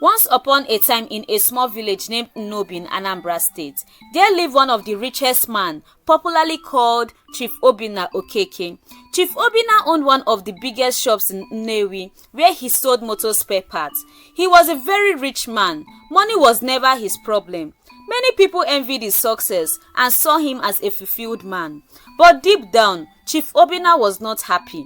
Once upon a time in a small village named Queenobi in Anambra State, there lived one of the richest man, popularly called Chief Obinna Okeke. Chief Obinna owned one of the biggest shops in Nnewi where he sold motor spare parts. He was a very rich man. Money was never his problem. Many people envied his success and saw him as a fulfilled man. But deep down, Chief Obinna was not happy.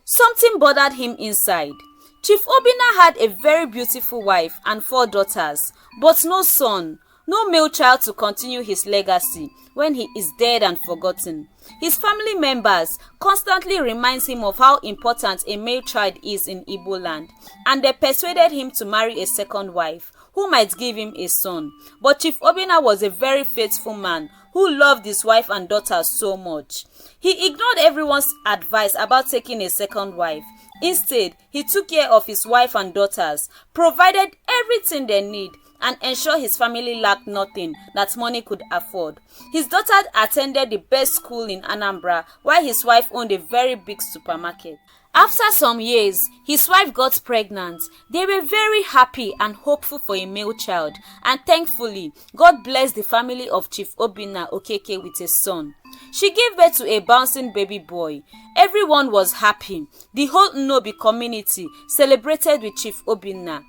Something bothered him inside. Chief Obinna had a very beautiful wife and 4 daughters, but no son, no male child to continue his legacy when he is dead and forgotten. His family members constantly reminds him of how important a male child is in Igbo land, and they persuaded him to marry a second wife who might give him a son. But Chief Obinna was a very faithful man who loved his wife and daughters so much. He ignored everyone's advice about taking a second wife. Instead, he took care of his wife and daughters, provided everything they need, and ensured his family lacked nothing that money could afford. His daughter attended the best school in Anambra, while his wife owned a very big supermarket. After some years, his wife got pregnant. They were very happy and hopeful for a male child, and thankfully, God blessed the family of Chief Obinna Okeke with a son. She gave birth to a bouncing baby boy. Everyone was happy. The whole Queenobi community celebrated with Chief Obinna.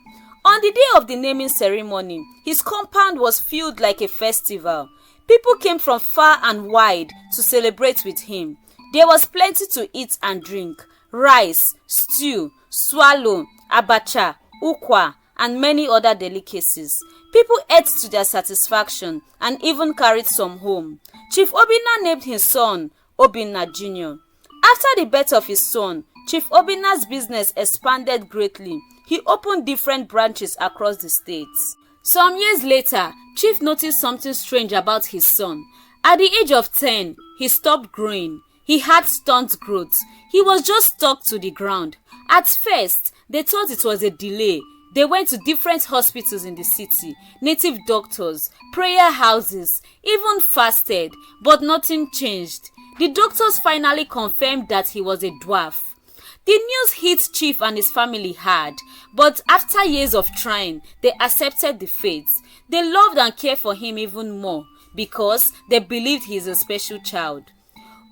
On the day of the naming ceremony, his compound was filled like a festival. People came from far and wide to celebrate with him. There was plenty to eat and drink: rice, stew, swallow, abacha, ukwa, and many other delicacies. People ate to their satisfaction and even carried some home. Chief Obinna named his son Obinna Jr. After the birth of his son, Chief Obinna's business expanded greatly. He opened different branches across the states. Some years later, Chief noticed something strange about his son. At the age of 10, he stopped growing. He had stunt growth. He was just stuck to the ground. At first, they thought it was a delay. They went to different hospitals in the city, native doctors, prayer houses, even fasted, but nothing changed. The doctors finally confirmed that he was a dwarf. The news hit Chief and his family hard, but after years of trying, they accepted the fate. They loved and cared for him even more because they believed he is a special child.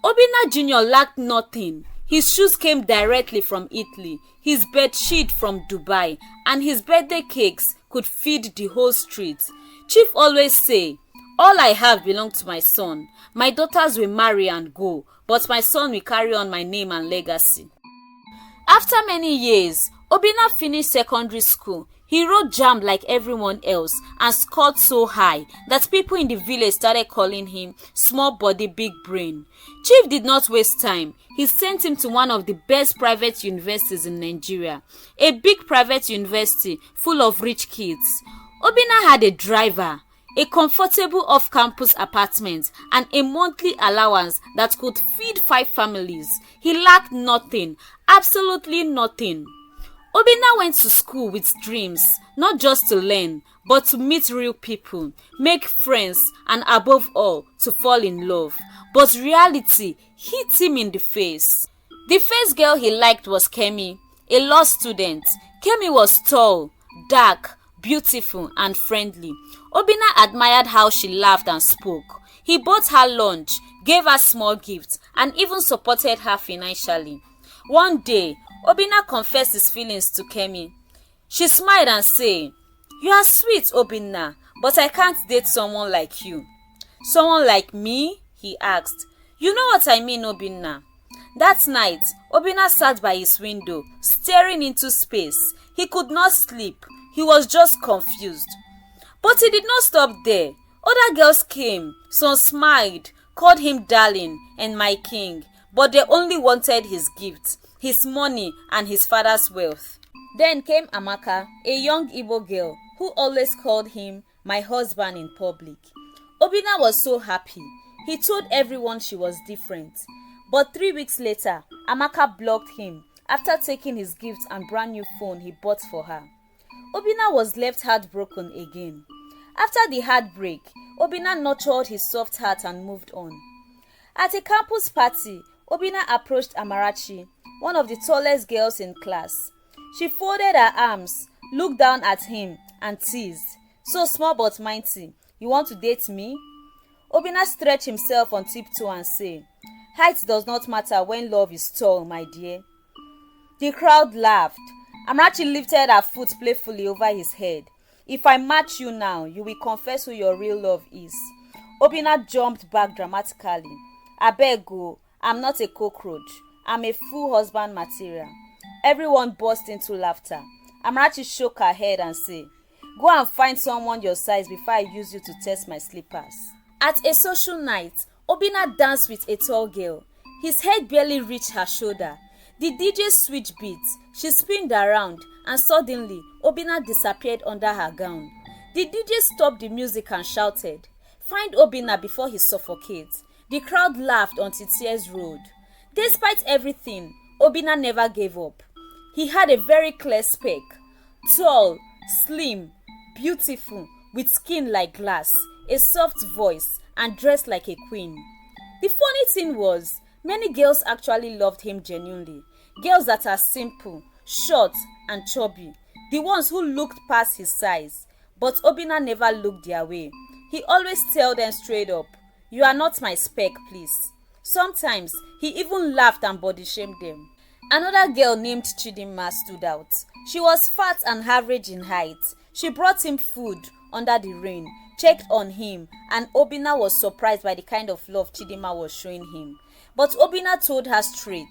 Obinna Jr. lacked nothing. His shoes came directly from Italy, his bed sheet from Dubai, and his birthday cakes could feed the whole street. Chief always say, "All I have belongs to my son. My daughters will marry and go, but my son will carry on my name and legacy." After many years, Obinna finished secondary school. He wrote JAMB like everyone else and scored so high that people in the village started calling him small body big brain. Chief did not waste time. He sent him to one of the best private universities in Nigeria, a big private university full of rich kids. Obinna had a driver, a comfortable off-campus apartment, and a monthly allowance that could feed 5 families. He lacked nothing, absolutely nothing. Obinna went to school with dreams, not just to learn, but to meet real people, make friends, and above all, to fall in love. But reality hit him in the face. The first girl he liked was Kemi, a law student. Kemi was tall, dark, beautiful, and friendly. Obinna admired how she laughed and spoke. He bought her lunch, gave her small gifts, and even supported her financially. One day, Obinna confessed his feelings to Kemi. She smiled and said, "You are sweet, Obinna, but I can't date someone like you." "Someone like me?" he asked. "You know what I mean, Obinna." That night, Obinna sat by his window, staring into space. He could not sleep. He was just confused. But he did not stop there. Other girls came. Some smiled, called him darling and my king, but they only wanted his gifts, his money, and his father's wealth. Then came Amaka, a young Igbo girl who always called him my husband in public. Obinna was so happy. He told everyone she was different. But 3 weeks later, Amaka blocked him after taking his gifts and brand new phone he bought for her. Obinna was left heartbroken again. After the heartbreak, Obinna nurtured his soft heart and moved on. At a campus party, Obinna approached Amarachi, one of the tallest girls in class. She folded her arms, looked down at him, and teased. So small but mighty, you want to date me? Obinna stretched himself on tiptoe and said, height does not matter when love is tall, my dear. The crowd laughed. Amarachi lifted her foot playfully over his head. If I match you now, you will confess who your real love is. Obinna jumped back dramatically. Abeg o, I'm not a cockroach. I'm a full husband material. Everyone burst into laughter. Amarachi shook her head and said, go and find someone your size before I use you to test my slippers. At a social night, Obinna danced with a tall girl. His head barely reached her shoulder. The DJ switched beats. She spinned around and suddenly Obinna disappeared under her gown. The DJ stopped the music and shouted, find Obinna before he suffocates. The crowd laughed until tears rolled. Despite everything, Obinna never gave up. He had a very clear spec. Tall, slim, beautiful, with skin like glass, a soft voice, and dressed like a queen. The funny thing was, many girls actually loved him genuinely. Girls that are simple, short, and chubby. The ones who looked past his size. But Obinna never looked their way. He always tell them straight up, you are not my spec, please. Sometimes, he even laughed and body shamed them. Another girl named Chidinma stood out. She was fat and average in height. She brought him food under the rain, checked on him, and Obinna was surprised by the kind of love Chidinma was showing him. But Obinna told her straight,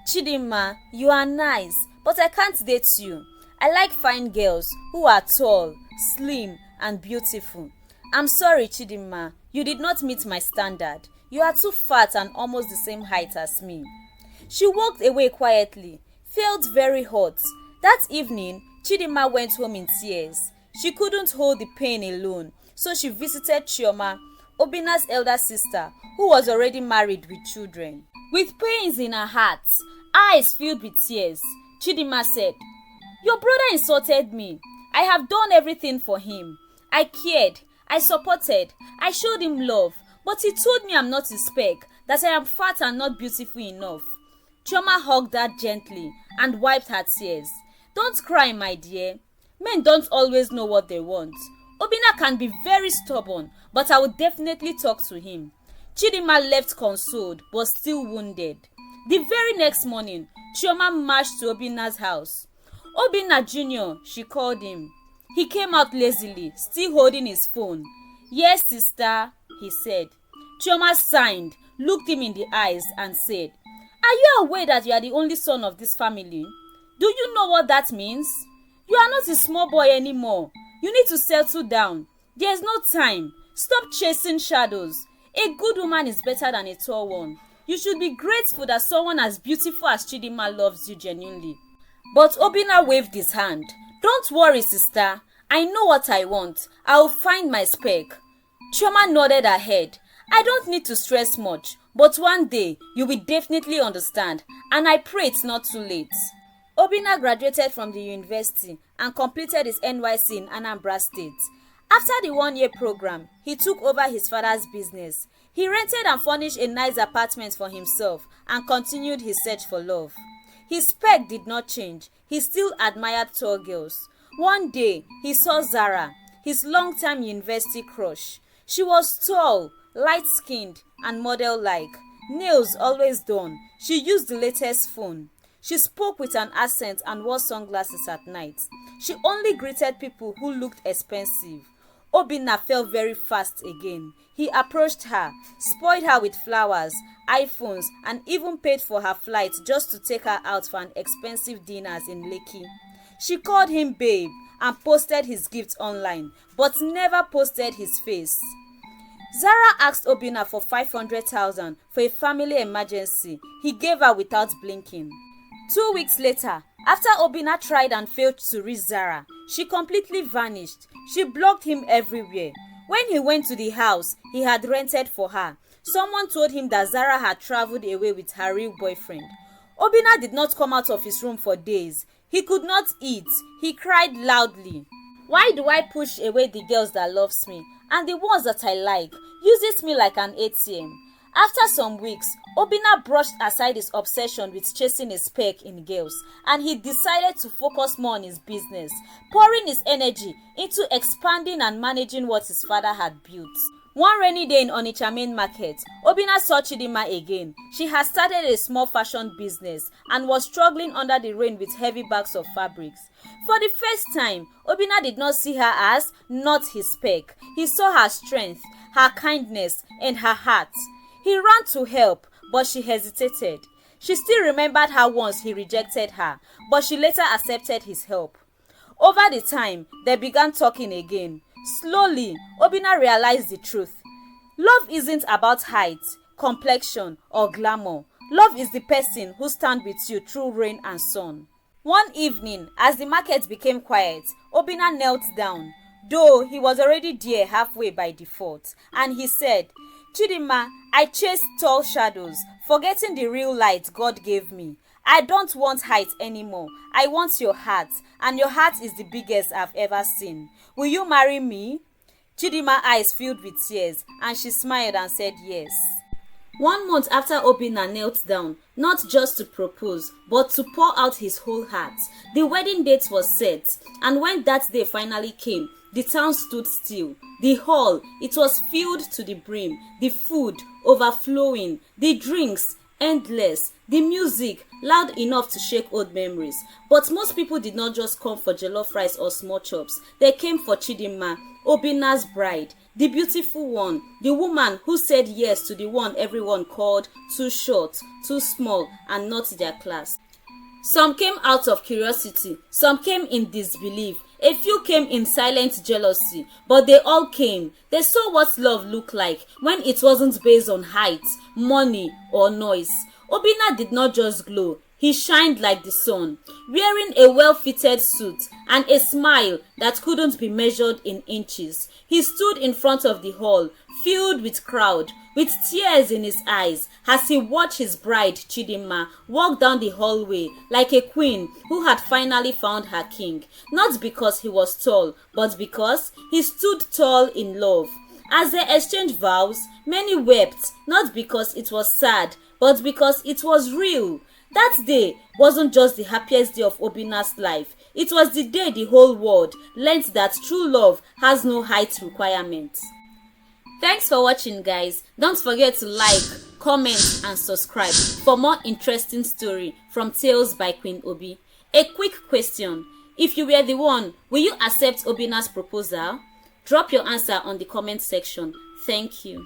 Chidinma, you are nice, but I can't date you. I like fine girls who are tall, slim, and beautiful. I'm sorry, Chidinma, you did not meet my standard. You are too fat and almost the same height as me. She walked away quietly, felt very hot. That evening, Chidinma went home in tears. She couldn't hold the pain alone, so she visited Chioma, Obinna's elder sister, who was already married with children. With pains in her heart, eyes filled with tears, Chidinma said, your brother insulted me. I have done everything for him. I cared, I supported, I showed him love, but he told me I'm not his spec, that I am fat and not beautiful enough. Chioma hugged her gently and wiped her tears. Don't cry, my dear. Men don't always know what they want. Obinna can be very stubborn, but I will definitely talk to him. Chidinma left consoled, but still wounded. The very next morning, Chioma marched to Obinna's house. Obinna Jr., she called him. He came out lazily, still holding his phone. Yes, sister, he said. Chioma signed, looked him in the eyes and said, are you aware that you are the only son of this family? Do you know what that means? You are not a small boy anymore. You need to settle down. There is no time. Stop chasing shadows. A good woman is better than a tall one. You should be grateful that someone as beautiful as Chidinma loves you genuinely. But Obinna waved his hand. Don't worry, sister. I know what I want. I will find my spec. Chioma nodded her head. I don't need to stress much, but one day you will definitely understand, and I pray it's not too late. Obinna graduated from the university and completed his NYC in Anambra State. After the one-year program, he took over his father's business. He rented and furnished a nice apartment for himself and continued his search for love. His spec did not change. He still admired tall girls. One day, he saw Zara, his longtime university crush. She was tall, light-skinned, and model-like. Nails always done. She used the latest phone. She spoke with an accent and wore sunglasses at night. She only greeted people who looked expensive. Obinna fell very fast again. He approached her, spoiled her with flowers, iPhones, and even paid for her flight just to take her out for an expensive dinners in Lekki. She called him babe and posted his gifts online, but never posted his face. Zara asked Obinna for 500,000 for a family emergency. He gave her without blinking. 2 weeks later, after Obinna tried and failed to reach Zara, she completely vanished. She blocked him everywhere. When he went to the house he had rented for her, someone told him that Zara had traveled away with her real boyfriend. Obinna did not come out of his room for days. He could not eat. He cried loudly. Why do I push away the girls that loves me and the ones that I like? Uses me like an ATM. After some weeks, Obinna brushed aside his obsession with chasing a speck in girls, and he decided to focus more on his business, pouring his energy into expanding and managing what his father had built. One rainy day in Onitsha main market, Obinna saw Chidinma again. She had started a small fashion business and was struggling under the rain with heavy bags of fabrics. For the first time, Obinna did not see her as not his speck. He saw her strength, her kindness, and her heart. He ran to help, but she hesitated. She still remembered how once he rejected her, but she later accepted his help. Over the time, they began talking again. Slowly, Obinna realized the truth. Love isn't about height, complexion, or glamour. Love is the person who stands with you through rain and sun. One evening, as the market became quiet, Obinna knelt down, though he was already there halfway by default, and he said, "Chidinma, I chased tall shadows, forgetting the real light God gave me. I don't want height anymore. I want your heart, and your heart is the biggest I've ever seen. Will you marry me?" Chidinma's eyes filled with tears, and she smiled and said yes. 1 month after Obinna knelt down, not just to propose, but to pour out his whole heart, the wedding date was set, and when that day finally came, the town stood still. The hall, it was filled to the brim, the food overflowing, the drinks endless, the music loud enough to shake old memories. But most people did not just come for jollof rice or small chops. They came for Chidinma, Obinna's bride, the beautiful one, the woman who said yes to the one everyone called too short, too small, and not their class. Some came out of curiosity, some came in disbelief, a few came in silent jealousy, but they all came. They saw what love looked like when it wasn't based on height, money, or noise. Obinna did not just glow, he shined like the sun, wearing a well-fitted suit and a smile that couldn't be measured in inches. He stood in front of the hall, filled with crowd, with tears in his eyes, as he watched his bride Chidinma walk down the hallway like a queen who had finally found her king, not because he was tall, but because he stood tall in love. As they exchanged vows, many wept, not because it was sad, but because it was real. That day wasn't just the happiest day of Obinna's life. It was the day the whole world learned that true love has no height requirement. Thanks for watching, guys. Don't forget to like, comment, and subscribe for more interesting story from Tales by Queenobi. A quick question. If you were the one, will you accept Obinna's proposal? Drop your answer on the comment section. Thank you.